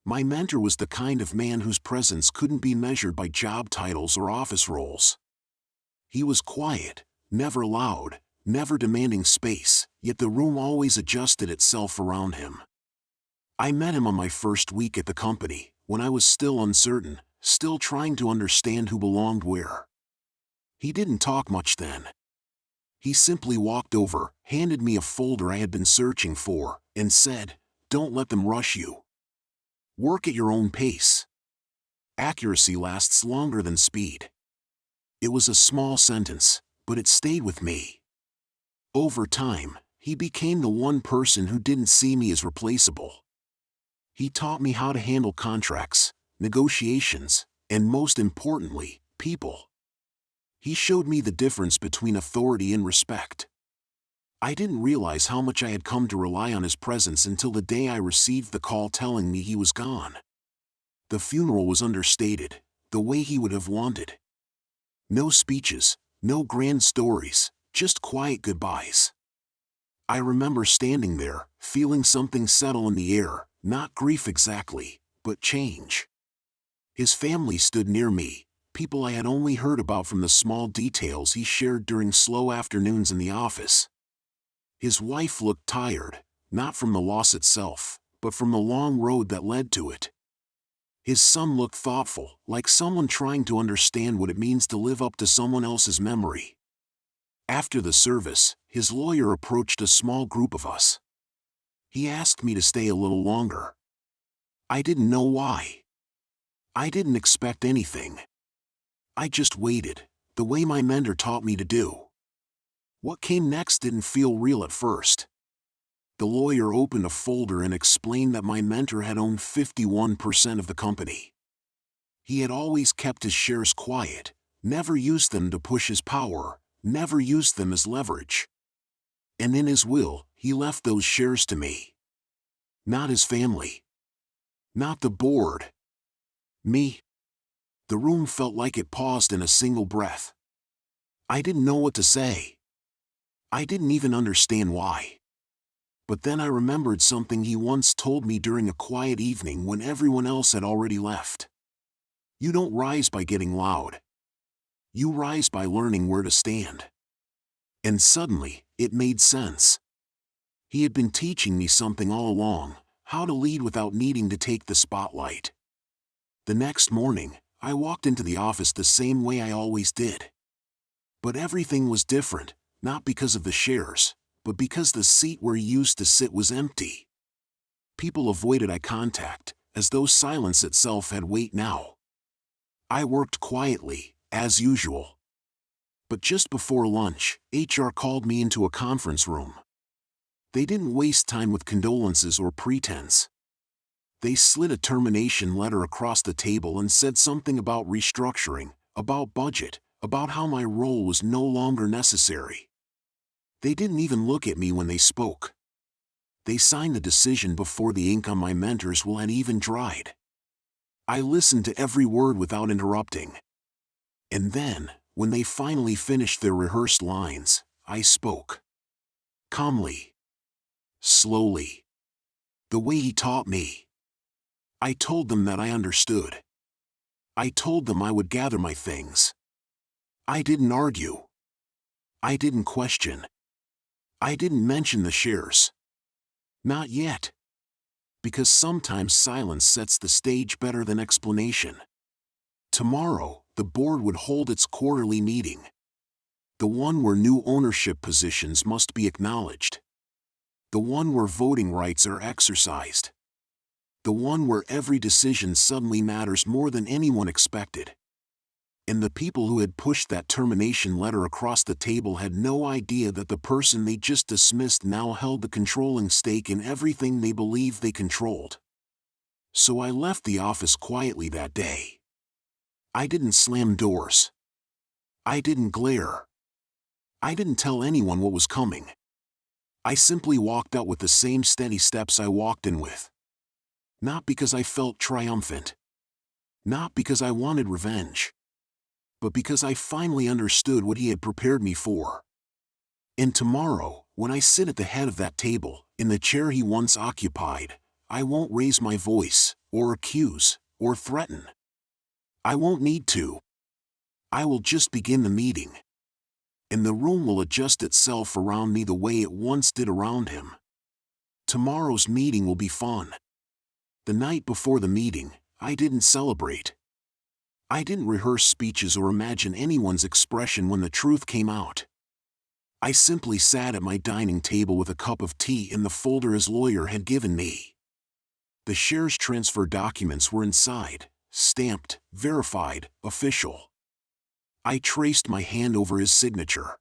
My mentor was the kind of man whose presence couldn't be measured by job titles or office roles. He was quiet, never loud, never demanding space, yet the room always adjusted itself around him. I met him on my first week at the company, when I was still uncertain, still trying to understand who belonged where. He didn't talk much then. He simply walked over, handed me a folder I had been searching for, and said, "Don't let them rush you. Work at your own pace. Accuracy lasts longer than speed." It was a small sentence, but it stayed with me. Over time, he became the one person who didn't see me as replaceable. He taught me how to handle contracts, negotiations, and most importantly, people. He showed me the difference between authority and respect. I didn't realize how much I had come to rely on his presence until the day I received the call telling me he was gone. The funeral was understated, the way he would have wanted. No speeches, no grand stories, just quiet goodbyes. I remember standing there, feeling something settle in the air, not grief exactly, but change. His family stood near me, people I had only heard about from the small details he shared during slow afternoons in the office. His wife looked tired, not from the loss itself, but from the long road that led to it. His son looked thoughtful, like someone trying to understand what it means to live up to someone else's memory. After the service, his lawyer approached a small group of us. He asked me to stay a little longer. I didn't know why. I didn't expect anything. I just waited, the way my mentor taught me to do. What came next didn't feel real at first. The lawyer opened a folder and explained that my mentor had owned 51% of the company. He had always kept his shares quiet, never used them to push his power, never used them as leverage. And in his will, he left those shares to me. Not his family. Not the board. Me. The room felt like it paused in a single breath. I didn't know what to say. I didn't even understand why. But then I remembered something he once told me during a quiet evening when everyone else had already left. You don't rise by getting loud. You rise by learning where to stand. And suddenly, it made sense. He had been teaching me something all along, how to lead without needing to take the spotlight. The next morning, I walked into the office the same way I always did. But everything was different, not because of the shares, but because the seat where he used to sit was empty. People avoided eye contact, as though silence itself had weight now. I worked quietly, as usual. But just before lunch, HR called me into a conference room. They didn't waste time with condolences or pretense. They slid a termination letter across the table and said something about restructuring, about budget, about how my role was no longer necessary. They didn't even look at me when they spoke. They signed the decision before the ink on my mentor's will had even dried. I listened to every word without interrupting. And then, when they finally finished their rehearsed lines, I spoke. Calmly. Slowly. The way he taught me. I told them that I understood. I told them I would gather my things. I didn't argue. I didn't question. I didn't mention the shares. Not yet. Because sometimes silence sets the stage better than explanation. Tomorrow, the board would hold its quarterly meeting. The one where new ownership positions must be acknowledged. The one where voting rights are exercised. The one where every decision suddenly matters more than anyone expected. And the people who had pushed that termination letter across the table had no idea that the person they just dismissed now held the controlling stake in everything they believed they controlled. So I left the office quietly that day. I didn't slam doors. I didn't glare. I didn't tell anyone what was coming. I simply walked out with the same steady steps I walked in with. Not because I felt triumphant. Not because I wanted revenge. But because I finally understood what he had prepared me for. And tomorrow, when I sit at the head of that table, in the chair he once occupied, I won't raise my voice, or accuse, or threaten. I won't need to. I will just begin the meeting. And the room will adjust itself around me the way it once did around him. Tomorrow's meeting will be fun. The night before the meeting, I didn't celebrate. I didn't rehearse speeches or imagine anyone's expression when the truth came out. I simply sat at my dining table with a cup of tea and the folder his lawyer had given me. The shares transfer documents were inside, stamped, verified, official. I traced my hand over his signature.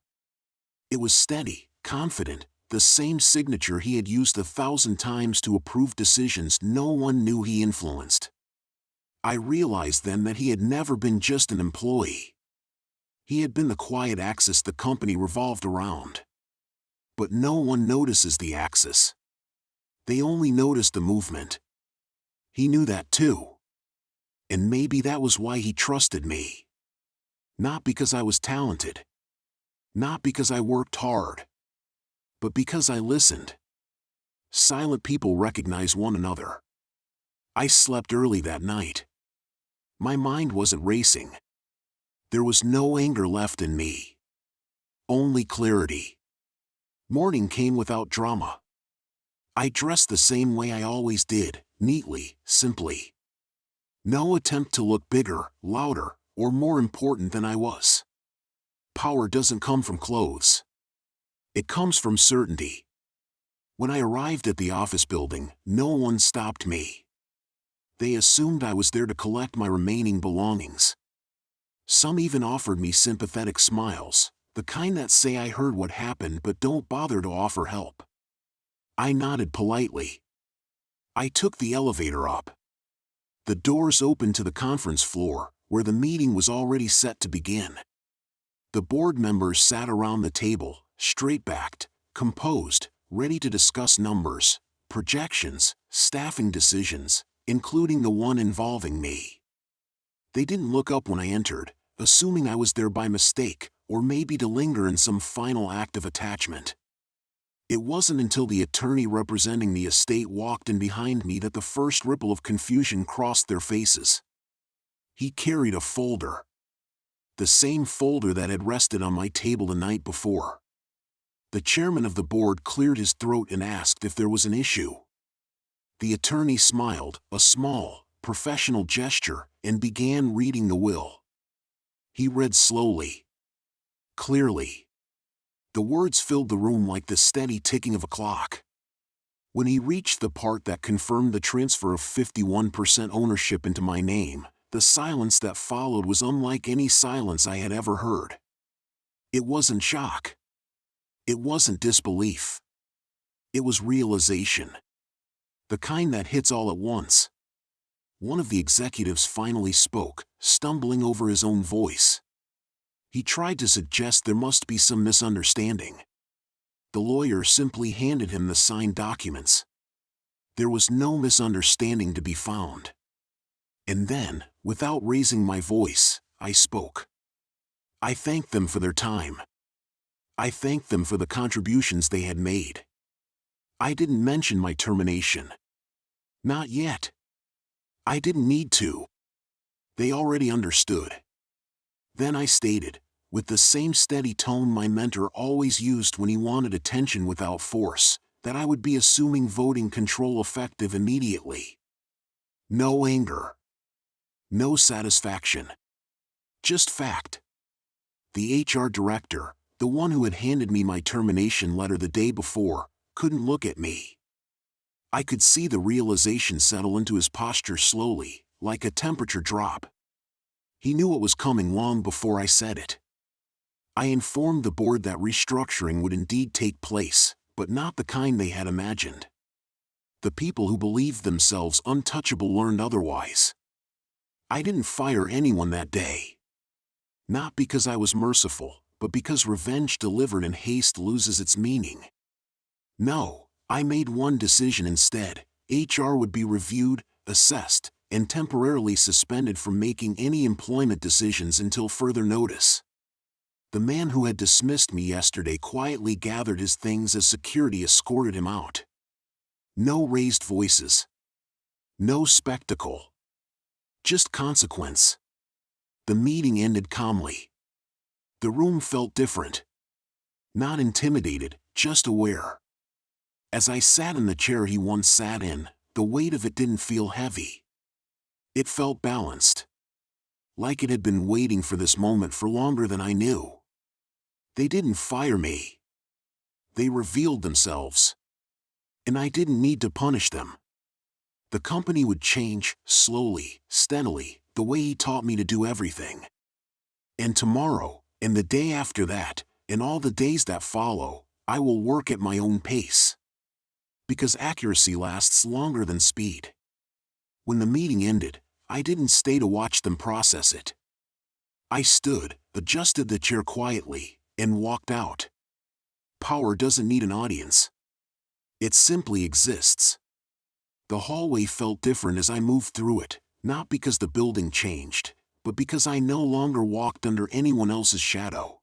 It was steady, confident, the same signature he had used 1,000 times to approve decisions no one knew he influenced. I realized then that he had never been just an employee. He had been the quiet axis the company revolved around. But no one notices the axis. They only notice the movement. He knew that too. And maybe that was why he trusted me. Not because I was talented. Not because I worked hard. But because I listened. Silent people recognize one another. I slept early that night. My mind wasn't racing. There was no anger left in me. Only clarity. Morning came without drama. I dressed the same way I always did, neatly, simply. No attempt to look bigger, louder, or more important than I was. Power doesn't come from clothes. It comes from certainty. When I arrived at the office building, no one stopped me. They assumed I was there to collect my remaining belongings. Some even offered me sympathetic smiles, the kind that say I heard what happened but don't bother to offer help. I nodded politely. I took the elevator up. The doors opened to the conference floor, where the meeting was already set to begin. The board members sat around the table, straight-backed, composed, ready to discuss numbers, projections, staffing decisions, including the one involving me. They didn't look up when I entered, assuming I was there by mistake, or maybe to linger in some final act of attachment. It wasn't until the attorney representing the estate walked in behind me that the first ripple of confusion crossed their faces. He carried a folder. The same folder that had rested on my table the night before. The chairman of the board cleared his throat and asked if there was an issue. The attorney smiled, a small, professional gesture, and began reading the will. He read slowly. Clearly. The words filled the room like the steady ticking of a clock. When he reached the part that confirmed the transfer of 51% ownership into my name, the silence that followed was unlike any silence I had ever heard. It wasn't shock. It wasn't disbelief. It was realization. The kind that hits all at once. One of the executives finally spoke, stumbling over his own voice. He tried to suggest there must be some misunderstanding. The lawyer simply handed him the signed documents. There was no misunderstanding to be found. And then, without raising my voice, I spoke. I thanked them for their time. I thanked them for the contributions they had made. I didn't mention my termination. Not yet. I didn't need to. They already understood. Then I stated, with the same steady tone my mentor always used when he wanted attention without force, that I would be assuming voting control effective immediately. No anger. No satisfaction. Just fact. The HR director, the one who had handed me my termination letter the day before, couldn't look at me. I could see the realization settle into his posture slowly, like a temperature drop. He knew what was coming long before I said it. I informed the board that restructuring would indeed take place, but not the kind they had imagined. The people who believed themselves untouchable learned otherwise. I didn't fire anyone that day. Not because I was merciful, but because revenge delivered in haste loses its meaning. No, I made one decision instead. HR would be reviewed, assessed, and temporarily suspended from making any employment decisions until further notice. The man who had dismissed me yesterday quietly gathered his things as security escorted him out. No raised voices. No spectacle. Just consequence. The meeting ended calmly. The room felt different. Not intimidated, just aware. As I sat in the chair he once sat in, the weight of it didn't feel heavy. It felt balanced. Like it had been waiting for this moment for longer than I knew. They didn't fire me. They revealed themselves. And I didn't need to punish them. The company would change, slowly, steadily, the way he taught me to do everything. And tomorrow, and the day after that, and all the days that follow, I will work at my own pace. Because accuracy lasts longer than speed. When the meeting ended, I didn't stay to watch them process it. I stood, adjusted the chair quietly, and walked out. Power doesn't need an audience. It simply exists. The hallway felt different as I moved through it, not because the building changed, but because I no longer walked under anyone else's shadow.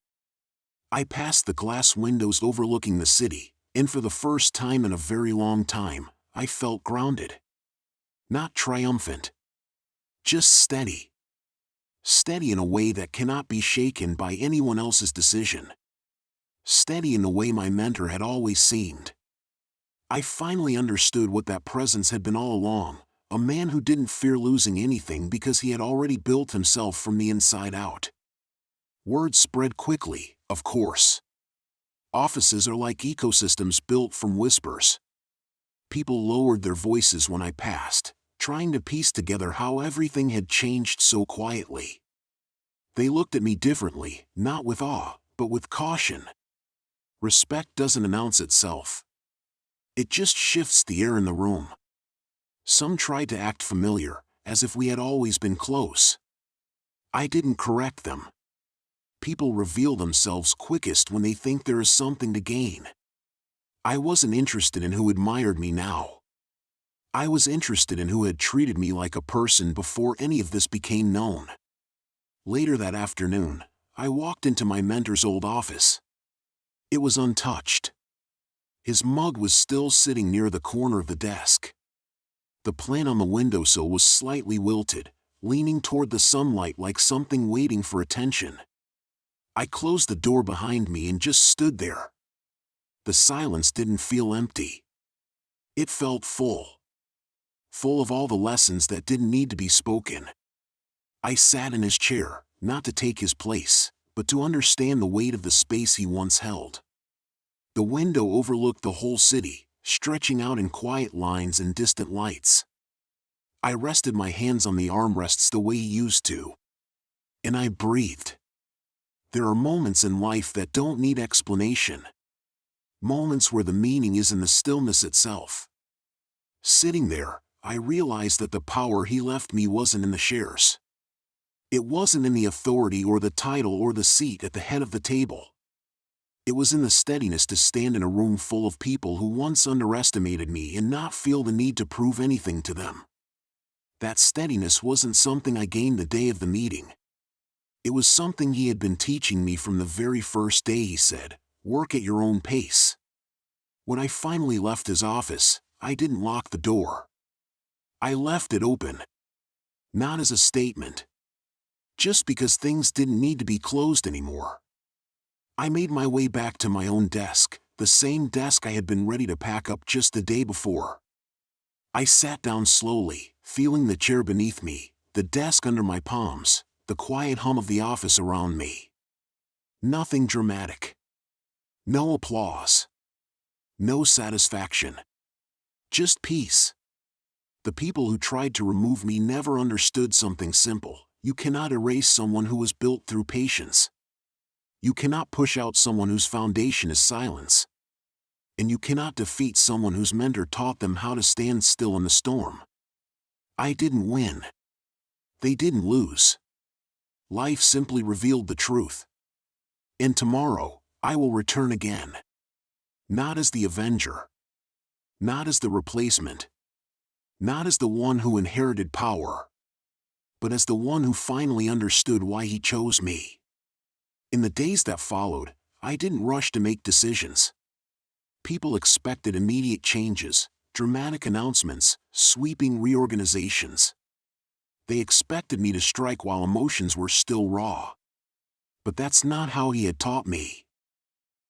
I passed the glass windows overlooking the city, and for the first time in a very long time, I felt grounded. Not triumphant. Just steady. Steady in a way that cannot be shaken by anyone else's decision. Steady in the way my mentor had always seemed. I finally understood what that presence had been all along, a man who didn't fear losing anything because he had already built himself from the inside out. Word spread quickly, of course. Offices are like ecosystems built from whispers. People lowered their voices when I passed, trying to piece together how everything had changed so quietly. They looked at me differently, not with awe, but with caution. Respect doesn't announce itself. It just shifts the air in the room. Some tried to act familiar, as if we had always been close. I didn't correct them. People reveal themselves quickest when they think there is something to gain. I wasn't interested in who admired me now. I was interested in who had treated me like a person before any of this became known. Later that afternoon, I walked into my mentor's old office. It was untouched. His mug was still sitting near the corner of the desk. The plant on the windowsill was slightly wilted, leaning toward the sunlight like something waiting for attention. I closed the door behind me and just stood there. The silence didn't feel empty. It felt full. Full of all the lessons that didn't need to be spoken. I sat in his chair, not to take his place, but to understand the weight of the space he once held. The window overlooked the whole city, stretching out in quiet lines and distant lights. I rested my hands on the armrests the way he used to. And I breathed. There are moments in life that don't need explanation. Moments where the meaning is in the stillness itself. Sitting there, I realized that the power he left me wasn't in the shares. It wasn't in the authority or the title or the seat at the head of the table. It was in the steadiness to stand in a room full of people who once underestimated me and not feel the need to prove anything to them. That steadiness wasn't something I gained the day of the meeting. It was something he had been teaching me from the very first day. He said, "Work at your own pace." When I finally left his office, I didn't lock the door. I left it open. Not as a statement. Just because things didn't need to be closed anymore. I made my way back to my own desk, the same desk I had been ready to pack up just the day before. I sat down slowly, feeling the chair beneath me, the desk under my palms, the quiet hum of the office around me. Nothing dramatic. No applause. No satisfaction. Just peace. The people who tried to remove me never understood something simple. You cannot erase someone who was built through patience. You cannot push out someone whose foundation is silence. And you cannot defeat someone whose mentor taught them how to stand still in the storm. I didn't win. They didn't lose. Life simply revealed the truth. And tomorrow, I will return again. Not as the avenger. Not as the replacement. Not as the one who inherited power. But as the one who finally understood why he chose me. In the days that followed, I didn't rush to make decisions. People expected immediate changes, dramatic announcements, sweeping reorganizations. They expected me to strike while emotions were still raw. But that's not how he had taught me.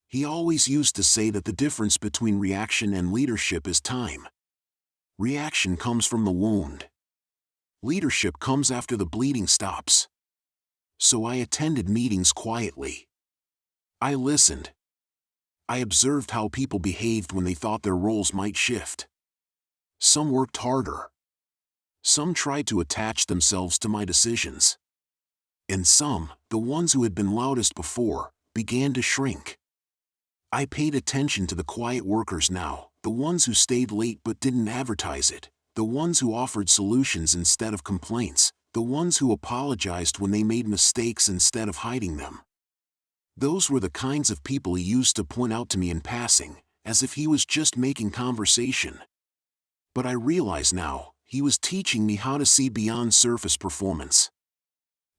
He always used to say that the difference between reaction and leadership is time. Reaction comes from the wound. Leadership comes after the bleeding stops. So I attended meetings quietly. I listened. I observed how people behaved when they thought their roles might shift. Some worked harder. Some tried to attach themselves to my decisions. And some, the ones who had been loudest before, began to shrink. I paid attention to the quiet workers now, the ones who stayed late but didn't advertise it, the ones who offered solutions instead of complaints, the ones who apologized when they made mistakes instead of hiding them. Those were the kinds of people he used to point out to me in passing, as if he was just making conversation. But I realize now, he was teaching me how to see beyond surface performance.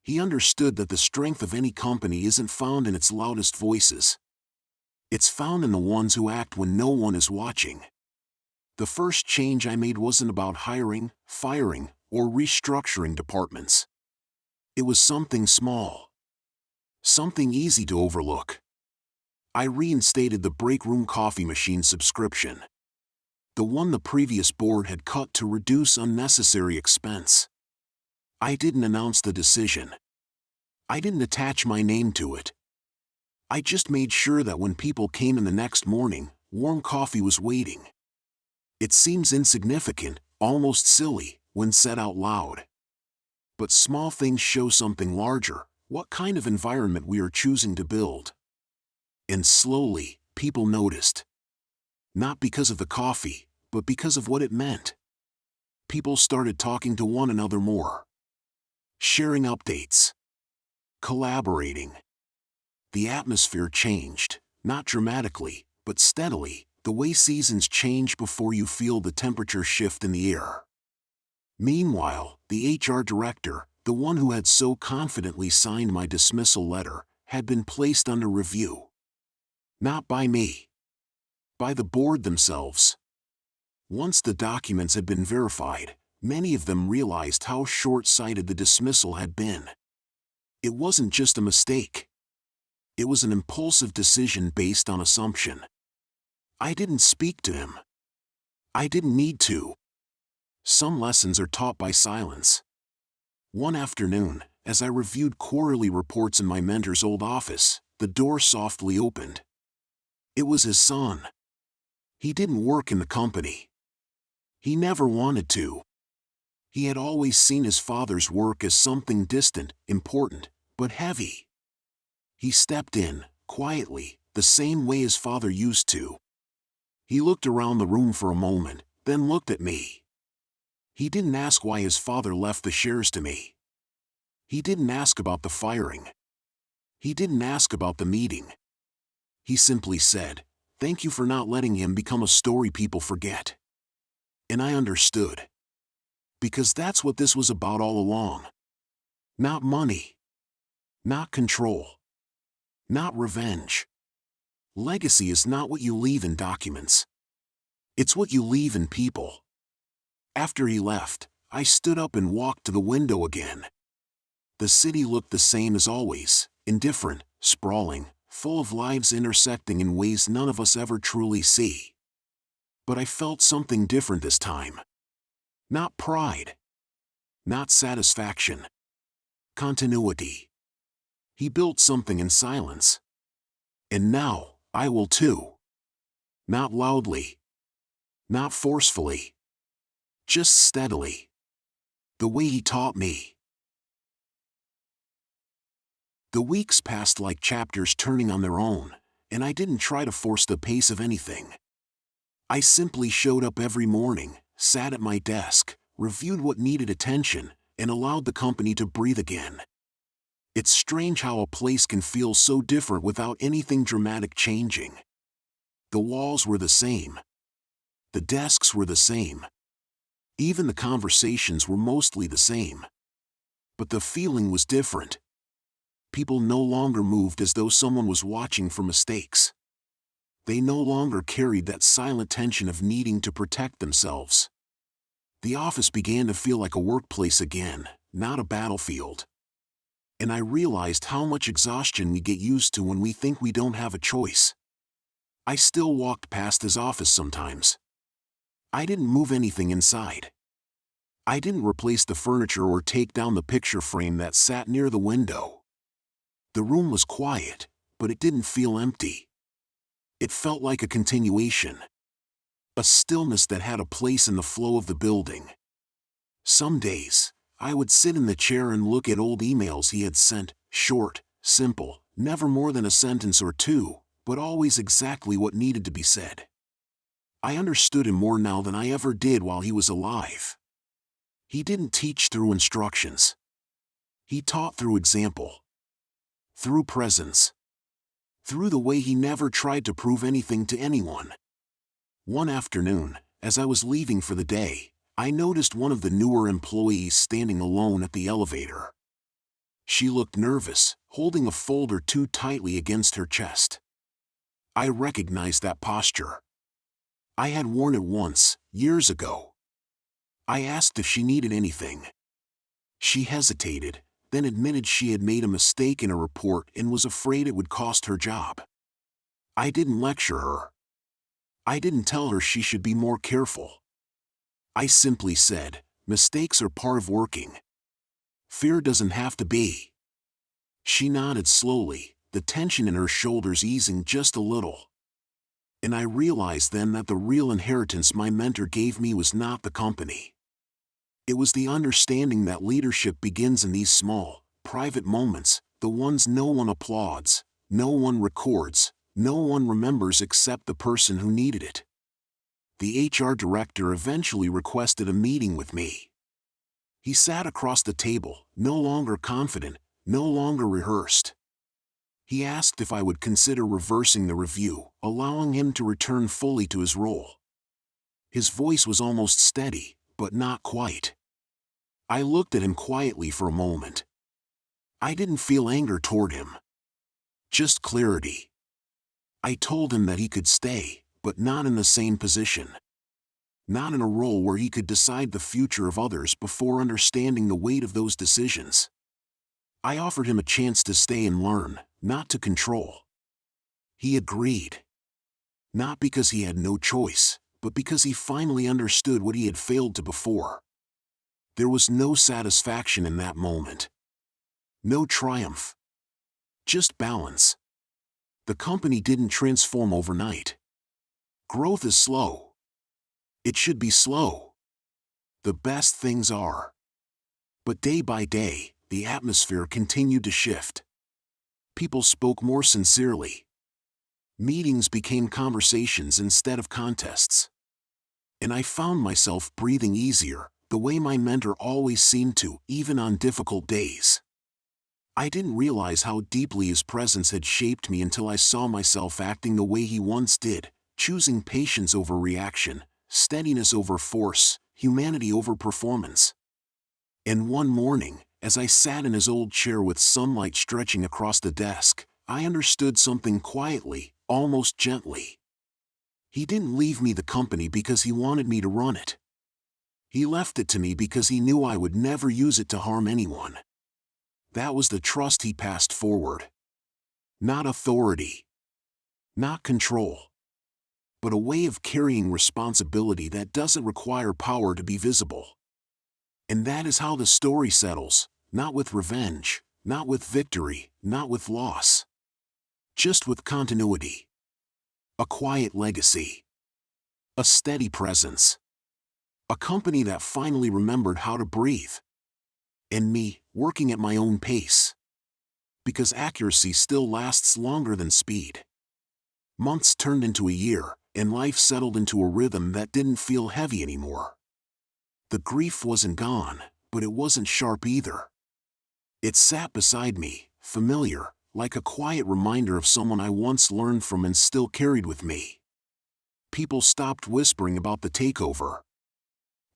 He understood that the strength of any company isn't found in its loudest voices. It's found in the ones who act when no one is watching. The first change I made wasn't about hiring, firing, or restructuring departments. It was something small. Something easy to overlook. I reinstated the break room coffee machine subscription. The one the previous board had cut to reduce unnecessary expense. I didn't announce the decision. I didn't attach my name to it. I just made sure that when people came in the next morning, warm coffee was waiting. It seems insignificant, almost silly, when said out loud. But small things show something larger, what kind of environment we are choosing to build. And slowly, people noticed. Not because of the coffee, but because of what it meant. People started talking to one another more. Sharing updates. Collaborating. The atmosphere changed, not dramatically, but steadily, the way seasons change before you feel the temperature shift in the air. Meanwhile, the HR director, the one who had so confidently signed my dismissal letter, had been placed under review. Not by me. By the board themselves. Once the documents had been verified, many of them realized how short-sighted the dismissal had been. It wasn't just a mistake. It was an impulsive decision based on assumption. I didn't speak to him. I didn't need to. Some lessons are taught by silence. One afternoon, as I reviewed quarterly reports in my mentor's old office, the door softly opened. It was his son. He didn't work in the company. He never wanted to. He had always seen his father's work as something distant, important, but heavy. He stepped in, quietly, the same way his father used to. He looked around the room for a moment, then looked at me. He didn't ask why his father left the shares to me. He didn't ask about the firing. He didn't ask about the meeting. He simply said, "Thank you for not letting him become a story people forget." And I understood. Because that's what this was about all along. Not money. Not control. Not revenge. Legacy is not what you leave in documents. It's what you leave in people. After he left, I stood up and walked to the window again. The city looked the same as always, indifferent, sprawling, full of lives intersecting in ways none of us ever truly see. But I felt something different this time. Not pride. Not satisfaction. Continuity. He built something in silence. And now, I will too. Not loudly. Not forcefully. Just steadily. The way he taught me. The weeks passed like chapters turning on their own, and I didn't try to force the pace of anything. I simply showed up every morning, sat at my desk, reviewed what needed attention, and allowed the company to breathe again. It's strange how a place can feel so different without anything dramatic changing. The walls were the same. The desks were the same. Even the conversations were mostly the same. But the feeling was different. People no longer moved as though someone was watching for mistakes. They no longer carried that silent tension of needing to protect themselves. The office began to feel like a workplace again, not a battlefield. And I realized how much exhaustion we get used to when we think we don't have a choice. I still walked past his office sometimes. I didn't move anything inside. I didn't replace the furniture or take down the picture frame that sat near the window. The room was quiet, but it didn't feel empty. It felt like a continuation. A stillness that had a place in the flow of the building. Some days, I would sit in the chair and look at old emails he had sent, short, simple, never more than a sentence or two, but always exactly what needed to be said. I understood him more now than I ever did while he was alive. He didn't teach through instructions. He taught through example. Through presence. Through the way he never tried to prove anything to anyone. One afternoon, as I was leaving for the day, I noticed one of the newer employees standing alone at the elevator. She looked nervous, holding a folder too tightly against her chest. I recognized that posture. I had worn it once, years ago. I asked if she needed anything. She hesitated, then admitted she had made a mistake in a report and was afraid it would cost her job. I didn't lecture her. I didn't tell her she should be more careful. I simply said, mistakes are part of working. Fear doesn't have to be. She nodded slowly, the tension in her shoulders easing just a little. And I realized then that the real inheritance my mentor gave me was not the company. It was the understanding that leadership begins in these small, private moments, the ones no one applauds, no one records, no one remembers except the person who needed it. The HR director eventually requested a meeting with me. He sat across the table, no longer confident, no longer rehearsed. He asked if I would consider reversing the review, allowing him to return fully to his role. His voice was almost steady, but not quite. I looked at him quietly for a moment. I didn't feel anger toward him. Just clarity. I told him that he could stay, but not in the same position. Not in a role where he could decide the future of others before understanding the weight of those decisions. I offered him a chance to stay and learn, not to control. He agreed. Not because he had no choice, but because he finally understood what he had failed to before. There was no satisfaction in that moment. No triumph. Just balance. The company didn't transform overnight. Growth is slow. It should be slow. The best things are. But day by day, the atmosphere continued to shift. People spoke more sincerely. Meetings became conversations instead of contests. And I found myself breathing easier, the way my mentor always seemed to, even on difficult days. I didn't realize how deeply his presence had shaped me until I saw myself acting the way he once did, choosing patience over reaction, steadiness over force, humanity over performance. And one morning, as I sat in his old chair with sunlight stretching across the desk, I understood something quietly, almost gently. He didn't leave me the company because he wanted me to run it. He left it to me because he knew I would never use it to harm anyone. That was the trust he passed forward. Not authority. Not control. But a way of carrying responsibility that doesn't require power to be visible. And that is how the story settles, not with revenge, not with victory, not with loss. Just with continuity. A quiet legacy. A steady presence. A company that finally remembered how to breathe. And me, working at my own pace. Because accuracy still lasts longer than speed. Months turned into a year, and life settled into a rhythm that didn't feel heavy anymore. The grief wasn't gone, but it wasn't sharp either. It sat beside me, familiar, like a quiet reminder of someone I once learned from and still carried with me. People stopped whispering about the takeover.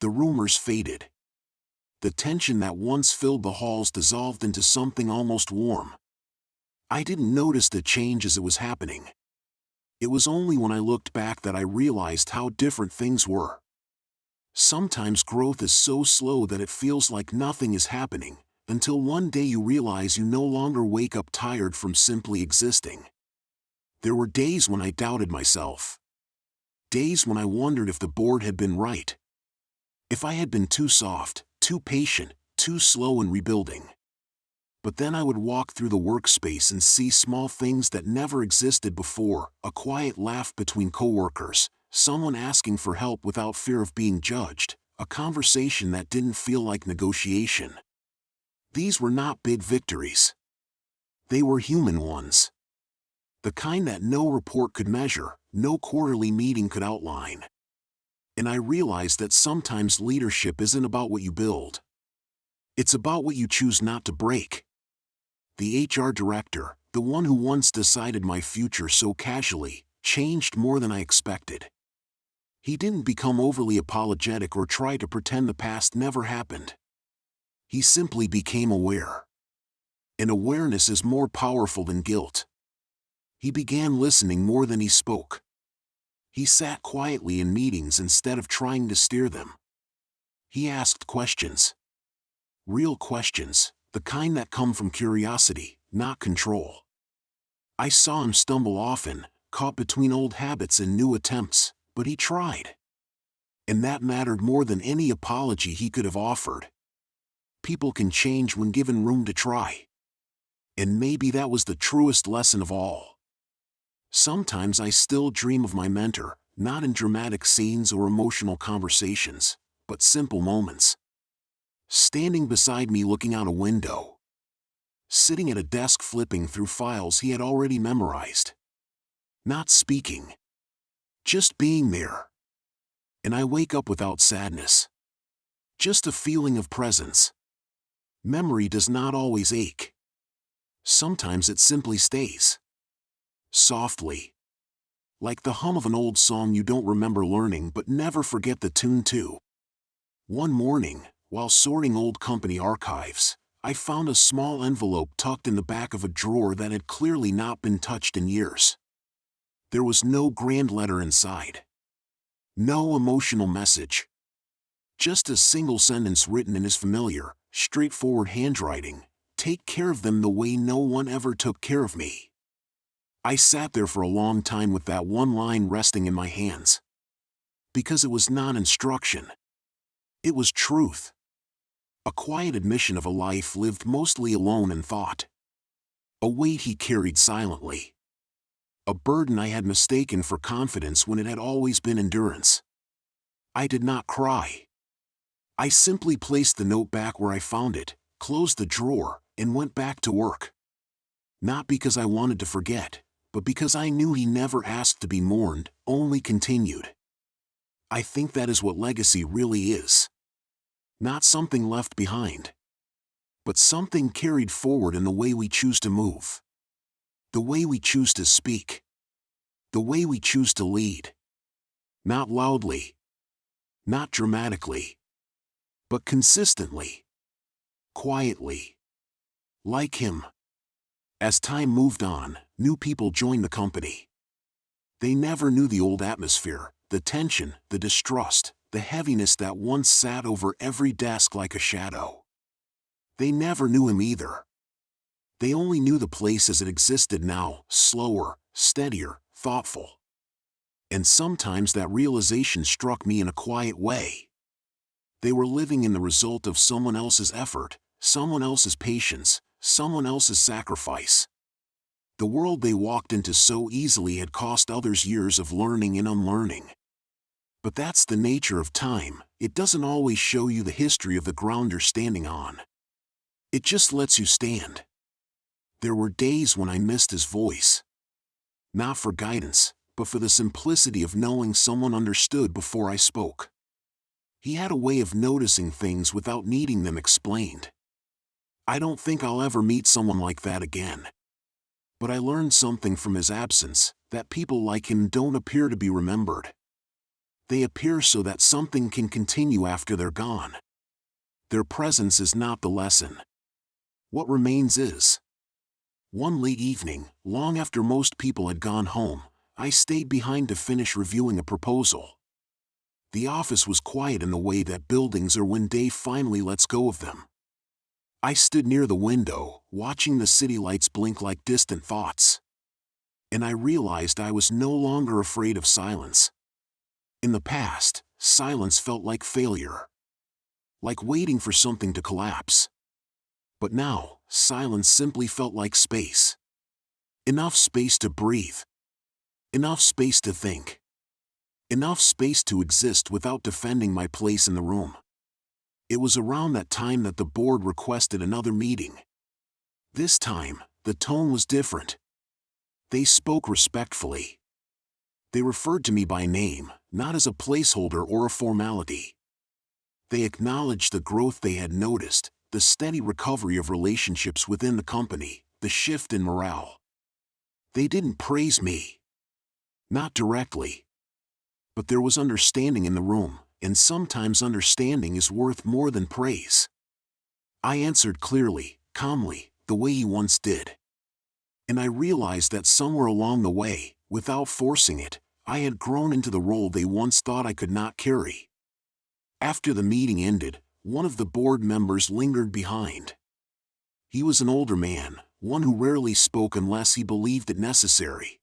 The rumors faded. The tension that once filled the halls dissolved into something almost warm. I didn't notice the change as it was happening. It was only when I looked back that I realized how different things were. Sometimes growth is so slow that it feels like nothing is happening, until one day you realize you no longer wake up tired from simply existing. There were days when I doubted myself. Days when I wondered if the board had been right. If I had been too soft, too patient, too slow in rebuilding. But then I would walk through the workspace and see small things that never existed before: a quiet laugh between coworkers, someone asking for help without fear of being judged, a conversation that didn't feel like negotiation. These were not big victories. They were human ones. The kind that no report could measure, no quarterly meeting could outline. And I realized that sometimes leadership isn't about what you build. It's about what you choose not to break. The HR director, the one who once decided my future so casually, changed more than I expected. He didn't become overly apologetic or try to pretend the past never happened. He simply became aware. And awareness is more powerful than guilt. He began listening more than he spoke. He sat quietly in meetings instead of trying to steer them. He asked questions. Real questions, the kind that come from curiosity, not control. I saw him stumble often, caught between old habits and new attempts, but he tried. And that mattered more than any apology he could have offered. People can change when given room to try. And maybe that was the truest lesson of all. Sometimes I still dream of my mentor, not in dramatic scenes or emotional conversations, but simple moments. Standing beside me looking out a window. Sitting at a desk flipping through files he had already memorized. Not speaking. Just being there. And I wake up without sadness. Just a feeling of presence. Memory does not always ache. Sometimes it simply stays. Softly. Like the hum of an old song you don't remember learning but never forget the tune to. One morning, while sorting old company archives, I found a small envelope tucked in the back of a drawer that had clearly not been touched in years. There was no grand letter inside. No emotional message. Just a single sentence written in his familiar, straightforward handwriting: "Take care of them the way no one ever took care of me." I sat there for a long time with that one line resting in my hands. Because it was not instruction. It was truth. A quiet admission of a life lived mostly alone in thought. A weight he carried silently. A burden I had mistaken for confidence when it had always been endurance. I did not cry. I simply placed the note back where I found it, closed the drawer, and went back to work. Not because I wanted to forget, but because I knew he never asked to be mourned, only continued. I think that is what legacy really is. Not something left behind, but something carried forward in the way we choose to move. The way we choose to speak. The way we choose to lead. Not loudly. Not dramatically. But consistently. Quietly. Like him. As time moved on, new people joined the company. They never knew the old atmosphere, the tension, the distrust, the heaviness that once sat over every desk like a shadow. They never knew him either. They only knew the place as it existed now, slower, steadier, thoughtful. And sometimes that realization struck me in a quiet way. They were living in the result of someone else's effort, someone else's patience, someone else's sacrifice. The world they walked into so easily had cost others years of learning and unlearning. But that's the nature of time. It doesn't always show you the history of the ground you're standing on. It just lets you stand. There were days when I missed his voice. Not for guidance, but for the simplicity of knowing someone understood before I spoke. He had a way of noticing things without needing them explained. I don't think I'll ever meet someone like that again. But I learned something from his absence, that people like him don't appear to be remembered. They appear so that something can continue after they're gone. Their presence is not the lesson. What remains is. One late evening, long after most people had gone home, I stayed behind to finish reviewing a proposal. The office was quiet in the way that buildings are when Dave finally lets go of them. I stood near the window, watching the city lights blink like distant thoughts. And I realized I was no longer afraid of silence. In the past, silence felt like failure. Like waiting for something to collapse. But now, silence simply felt like space. Enough space to breathe. Enough space to think. Enough space to exist without defending my place in the room. It was around that time that the board requested another meeting. This time, the tone was different. They spoke respectfully. They referred to me by name, not as a placeholder or a formality. They acknowledged the growth they had noticed, the steady recovery of relationships within the company, the shift in morale. They didn't praise me. Not directly. But there was understanding in the room, and sometimes understanding is worth more than praise. I answered clearly, calmly, the way you once did. And I realized that somewhere along the way, without forcing it, I had grown into the role they once thought I could not carry. After the meeting ended, one of the board members lingered behind. He was an older man, one who rarely spoke unless he believed it necessary.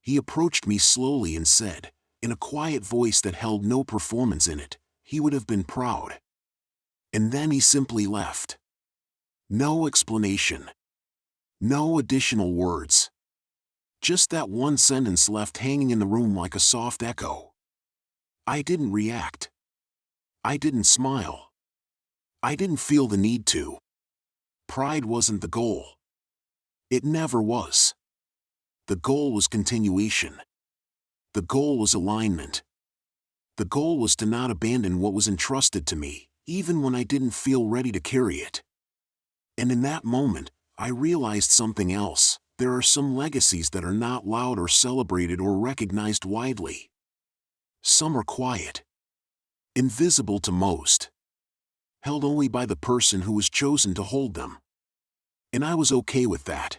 He approached me slowly and said, in a quiet voice that held no performance in it, he would have been proud. And then he simply left. No explanation. No additional words. Just that one sentence left hanging in the room like a soft echo. I didn't react. I didn't smile. I didn't feel the need to. Pride wasn't the goal. It never was. The goal was continuation. The goal was alignment. The goal was to not abandon what was entrusted to me, even when I didn't feel ready to carry it. And in that moment, I realized something else. There are some legacies that are not loud or celebrated or recognized widely. Some are quiet. Invisible to most. Held only by the person who was chosen to hold them. And I was okay with that.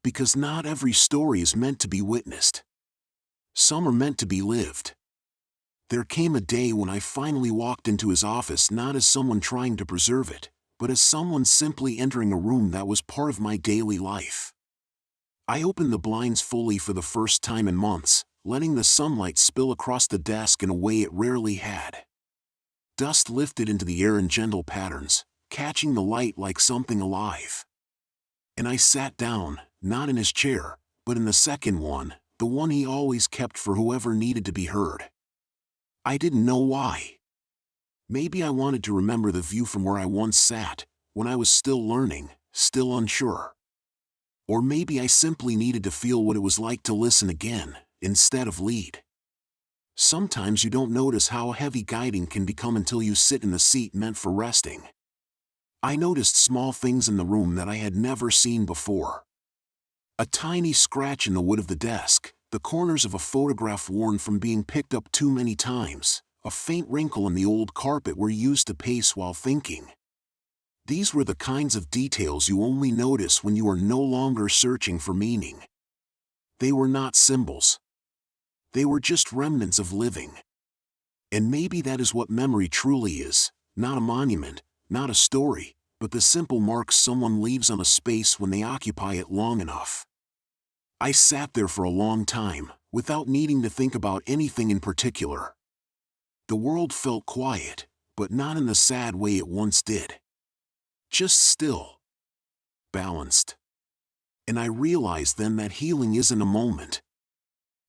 Because not every story is meant to be witnessed. Some are meant to be lived. There came a day when I finally walked into his office not as someone trying to preserve it, but as someone simply entering a room that was part of my daily life. I opened the blinds fully for the first time in months, letting the sunlight spill across the desk in a way it rarely had. Dust lifted into the air in gentle patterns, catching the light like something alive. And I sat down, not in his chair, but in the second one, the one he always kept for whoever needed to be heard. I didn't know why. Maybe I wanted to remember the view from where I once sat, when I was still learning, still unsure. Or maybe I simply needed to feel what it was like to listen again, instead of lead. Sometimes you don't notice how heavy guiding can become until you sit in the seat meant for resting. I noticed small things in the room that I had never seen before. A tiny scratch in the wood of the desk, the corners of a photograph worn from being picked up too many times, a faint wrinkle in the old carpet we're used to pace while thinking. These were the kinds of details you only notice when you are no longer searching for meaning. They were not symbols. They were just remnants of living. And maybe that is what memory truly is, not a monument, not a story, but the simple marks someone leaves on a space when they occupy it long enough. I sat there for a long time, without needing to think about anything in particular. The world felt quiet, but not in the sad way it once did. Just still. Balanced. And I realized then that healing isn't a moment.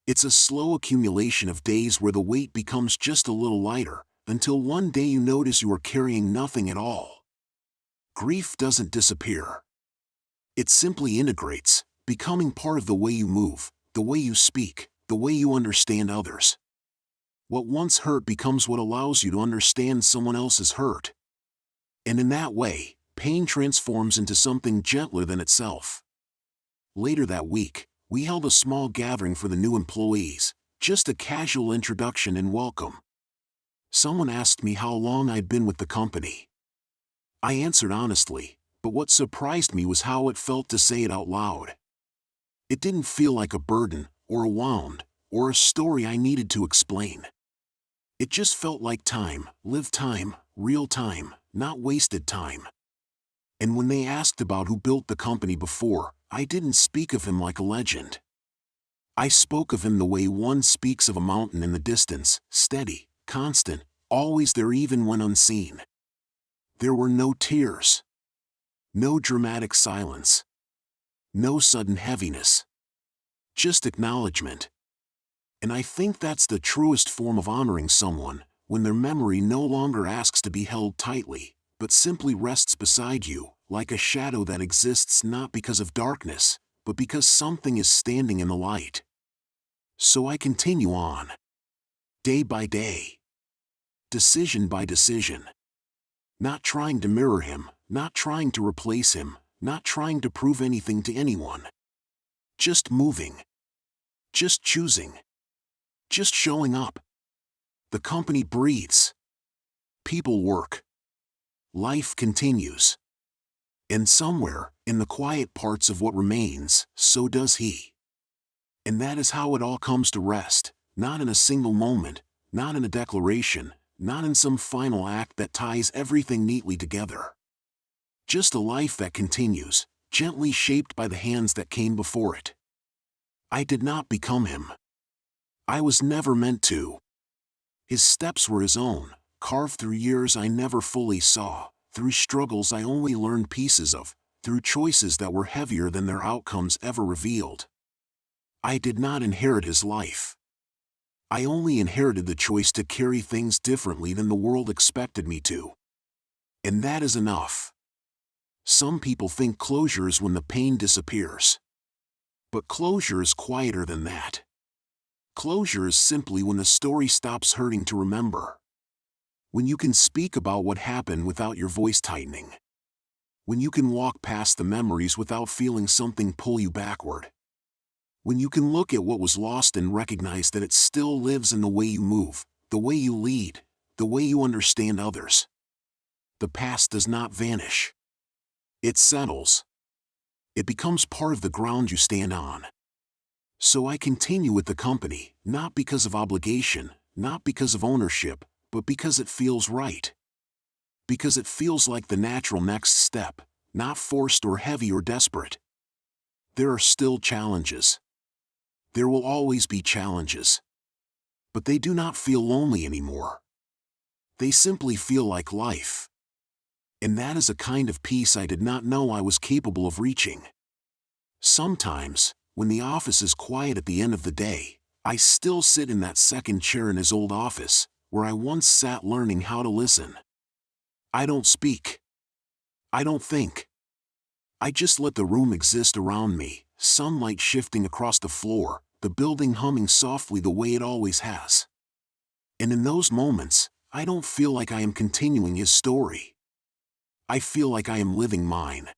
It's a slow accumulation of days where the weight becomes just a little lighter, until one day you notice you are carrying nothing at all. Grief doesn't disappear. It simply integrates, becoming part of the way you move, the way you speak, the way you understand others. What once hurt becomes what allows you to understand someone else's hurt. And in that way, pain transforms into something gentler than itself. Later that week, we held a small gathering for the new employees, just a casual introduction and welcome. Someone asked me how long I'd been with the company. I answered honestly, but what surprised me was how it felt to say it out loud. It didn't feel like a burden, or a wound, or a story I needed to explain. It just felt like time, lived time, real time, not wasted time. And when they asked about who built the company before, I didn't speak of him like a legend. I spoke of him the way one speaks of a mountain in the distance, steady, constant, always there even when unseen. There were no tears. No dramatic silence. No sudden heaviness. Just acknowledgement. And I think that's the truest form of honoring someone, when their memory no longer asks to be held tightly, but simply rests beside you, like a shadow that exists not because of darkness, but because something is standing in the light. So I continue on. Day by day. Decision by decision. Not trying to mirror him, not trying to replace him, not trying to prove anything to anyone. Just moving. Just choosing. Just showing up. The company breathes. People work. Life continues. And somewhere, in the quiet parts of what remains, so does he. And that is how it all comes to rest, not in a single moment, not in a declaration, not in some final act that ties everything neatly together. Just a life that continues, gently shaped by the hands that came before it. I did not become him. I was never meant to. His steps were his own, carved through years I never fully saw, through struggles I only learned pieces of, through choices that were heavier than their outcomes ever revealed. I did not inherit his life. I only inherited the choice to carry things differently than the world expected me to. And that is enough. Some people think closure is when the pain disappears. But closure is quieter than that. Closure is simply when the story stops hurting to remember. When you can speak about what happened without your voice tightening. When you can walk past the memories without feeling something pull you backward. When you can look at what was lost and recognize that it still lives in the way you move, the way you lead, the way you understand others. The past does not vanish. It settles. It becomes part of the ground you stand on. So I continue with the company, not because of obligation, not because of ownership, but because it feels right. Because it feels like the natural next step, not forced or heavy or desperate. There are still challenges. There will always be challenges. But they do not feel lonely anymore. They simply feel like life. And that is a kind of peace I did not know I was capable of reaching. Sometimes, when the office is quiet at the end of the day, I still sit in that second chair in his old office, where I once sat learning how to listen. I don't speak. I don't think. I just let the room exist around me, sunlight shifting across the floor, the building humming softly the way it always has. And in those moments, I don't feel like I am continuing his story. I feel like I am living mine.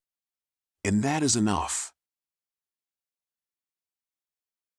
And that is enough.